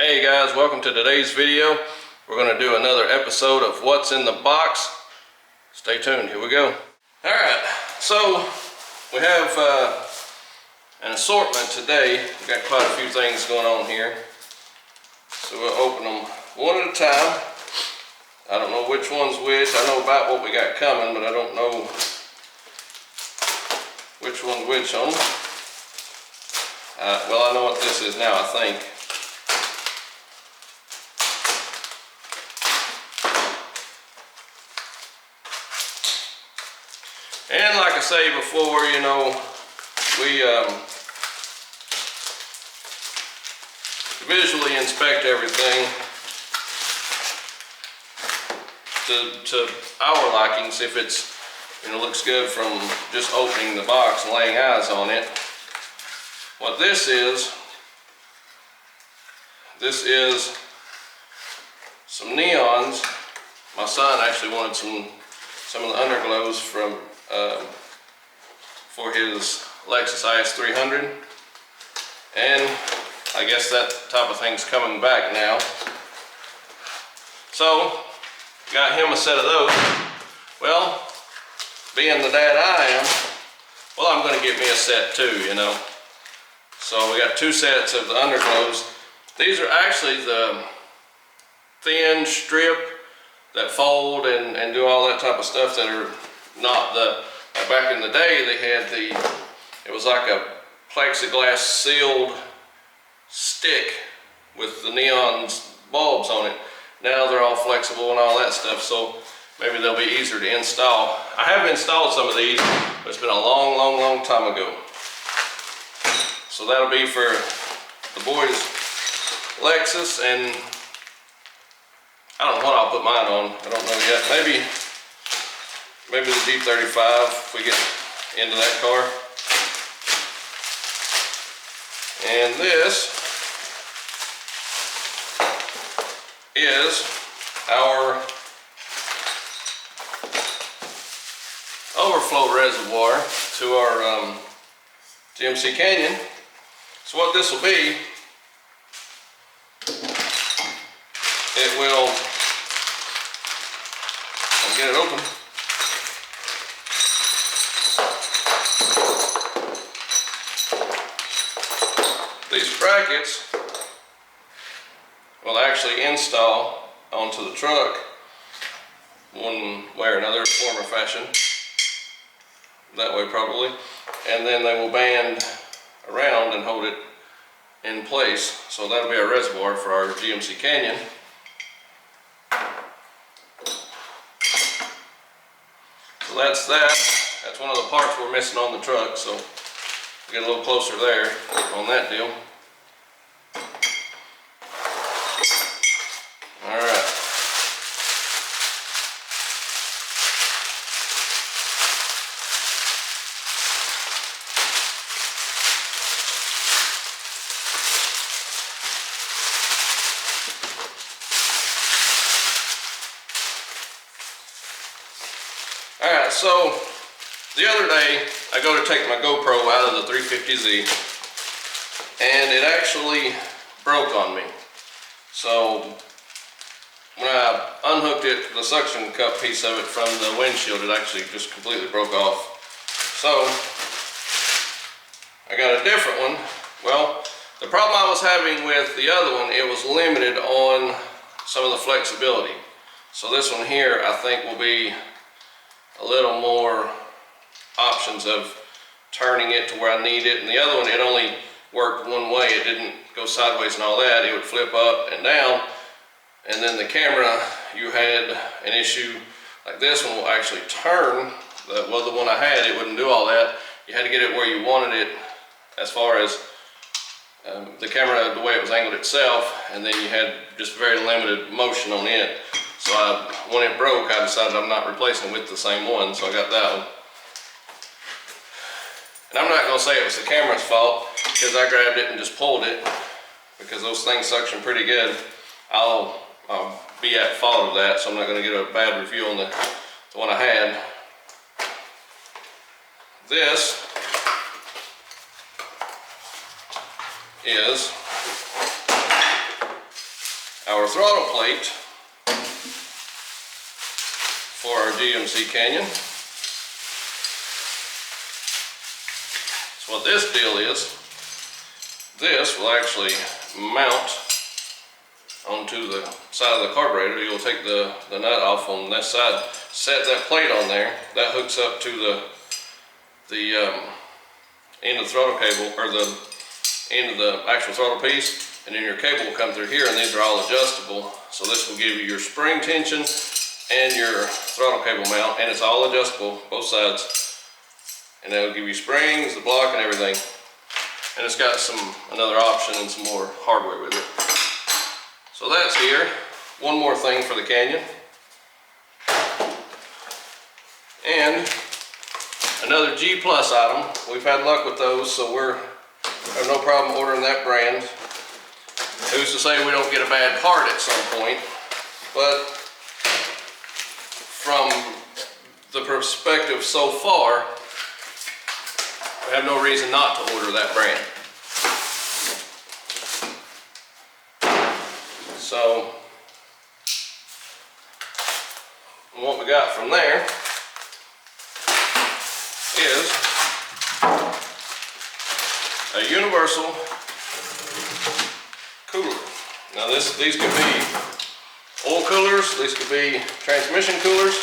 Hey guys, welcome to today's video. We're going to do another episode of What's in the Box. Stay tuned, here we go. Alright, so we have an assortment today. We've got quite a few things going on here. So we'll open them one at a time. I don't know which one's which. I know about what we got coming, but I don't know which one's which on them. Well, I know what this is now, I think. And like I say before, you know, we visually inspect everything to our likings. If it's, you know, looks good from just opening the box and laying eyes on it. What this is some neons. My son actually wanted some of the underglows from for his Lexus IS300, and I guess that type of thing's coming back now. So got him a set of those. Well, being the dad I am, well, I'm going to get me a set too, you know. So we got two sets of the underglows. These are actually the thin strip that fold and do all that type of stuff that are not the, like back in the day they had it was like a plexiglass sealed stick with the neon bulbs on it. Now they're all flexible and all that stuff, so maybe they'll be easier to install. I have installed some of these, but it's been a long time ago. So that'll be for the boys' Lexus, and I don't know what I'll put mine on. I don't know yet. Maybe the G35 if we get into that car. And this is our overflow reservoir to our GMC Canyon. So what this will be, it will, I'll get it open. These brackets will actually install onto the truck one way or another, form or fashion. That way probably. And then they will band around and hold it in place. So that'll be our reservoir for our GMC Canyon. So that's that. That's one of the parts we're missing on the truck, so we'll get a little closer there on that deal. Alright. Alright, so the other day I go to take my GoPro out of the 350Z and it actually broke on me. So when I unhooked it, the suction cup piece of it from the windshield, it actually just completely broke off. So I got a different one. Well, the problem I was having with the other one, it was limited on some of the flexibility. So this one here I think will be a little more options of turning it to where I need it, and the other one, it only worked one way. It didn't go sideways and all that. It would flip up and down, and then the camera, you had an issue like this one will actually turn. The one I had, it wouldn't do all that. You had to get it where you wanted it as far as the camera, the way it was angled itself, and then you had just very limited motion on it. So when it broke, I decided I'm not replacing it with the same one, so I got that one. And I'm not going to say it was the camera's fault, because I grabbed it and just pulled it, because those things suction pretty good. I'll be at fault of that, so I'm not going to get a bad review on the one I had. This is our throttle plate for our GMC Canyon. So what this deal is, this will actually mount onto the side of the carburetor. You'll take the nut off on this side, set that plate on there. That hooks up to the end of the throttle cable, or the end of the actual throttle piece, and then your cable will come through here, and these are all adjustable. So this will give you your spring tension and your throttle cable mount, and it's all adjustable, both sides. And that'll give you springs, the block, and everything. And it's got another option and some more hardware with it. So that's here. One more thing for the Canyon. And another G Plus item. We've had luck with those, so we have no problem ordering that brand. Who's to say we don't get a bad part at some point? But from the perspective so far, we have no reason not to order that brand. So, what we got from there is a universal cooler. Now these could be oil coolers, these could be transmission coolers,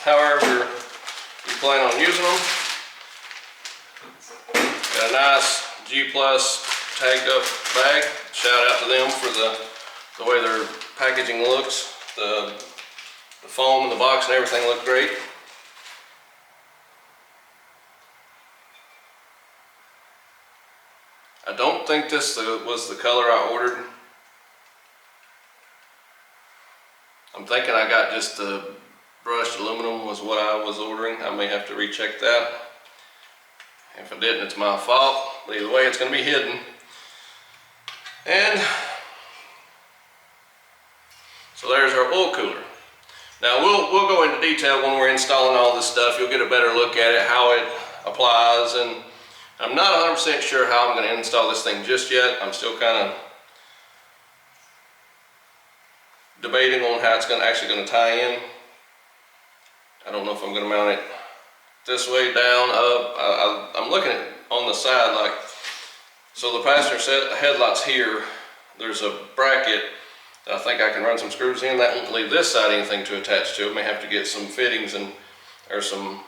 however you plan on using them. Got a nice G Plus tagged up bag. Shout out to them for the way their packaging looks. The foam and the box and everything look great. I don't think this was the color I ordered. I'm thinking I got just the brushed aluminum was what I was ordering. I may have to recheck that. If I didn't, it's my fault. But either way, it's going to be hidden. And so there's our oil cooler. Now we'll go into detail when we're installing all this stuff. You'll get a better look at it, how it applies, and I'm not 100% sure how I'm going to install this thing just yet. I'm still kind of debating on how it's actually going to tie in. I don't know if I'm going to mount it this way, down, up. I'm looking at on the side, like, so the passenger headlights here, there's a bracket that I think I can run some screws in. That won't leave this side anything to attach to. I may have to get some fittings or some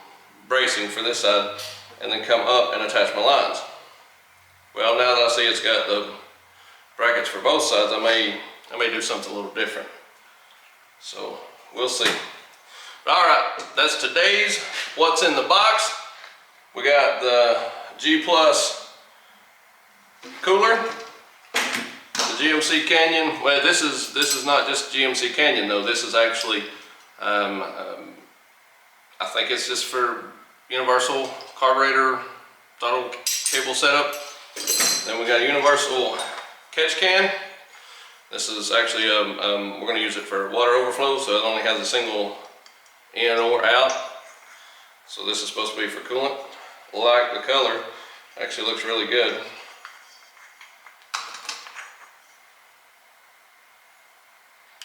bracing for this side, and then come up and attach my lines. Well, now that I see it's got the brackets for both sides, I may do something a little different. So we'll see. All right, that's today's what's in the box. We got the G Plus cooler, the GMC Canyon. Well, this is not just GMC Canyon though. This is actually, I think it's just for universal carburetor throttle cable setup. Then we got a universal catch can. This is actually we're going to use it for water overflow, so it only has a single in or out. So this is supposed to be for coolant. Like the color, actually looks really good.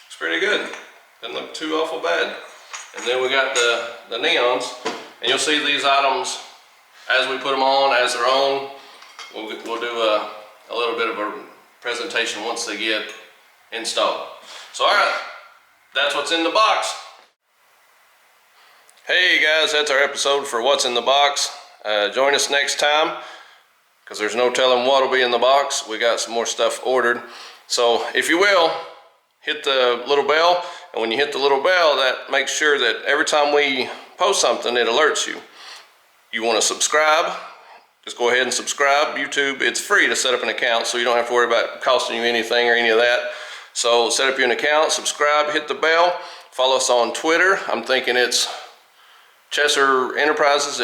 It's pretty good. Doesn't look too awful bad. And then we got the neons, and you'll see these items as we put them on, as they're on. We'll do a little bit of a presentation once they get installed. So all right, that's what's in the box. Hey guys, that's our episode for what's in the box. Join us next time, because there's no telling what will be in the box. We got some more stuff ordered. So if you will, hit the little bell, and when you hit the little bell, that makes sure that every time we post something, it alerts you. You want to subscribe, just go ahead and subscribe. YouTube, it's free to set up an account, so you don't have to worry about costing you anything or any of that. So set up your account, subscribe, hit the bell, follow us on Twitter. I'm thinking it's Chesser Enterprises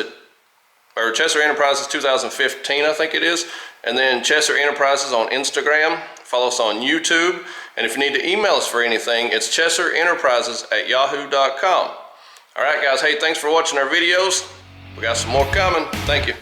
or Chesser Enterprises 2015, I think it is. And then Chesser Enterprises on Instagram. Follow us on YouTube. And if you need to email us for anything, it's chesserenterprises@yahoo.com. All right, guys. Hey, thanks for watching our videos. We got some more coming. Thank you.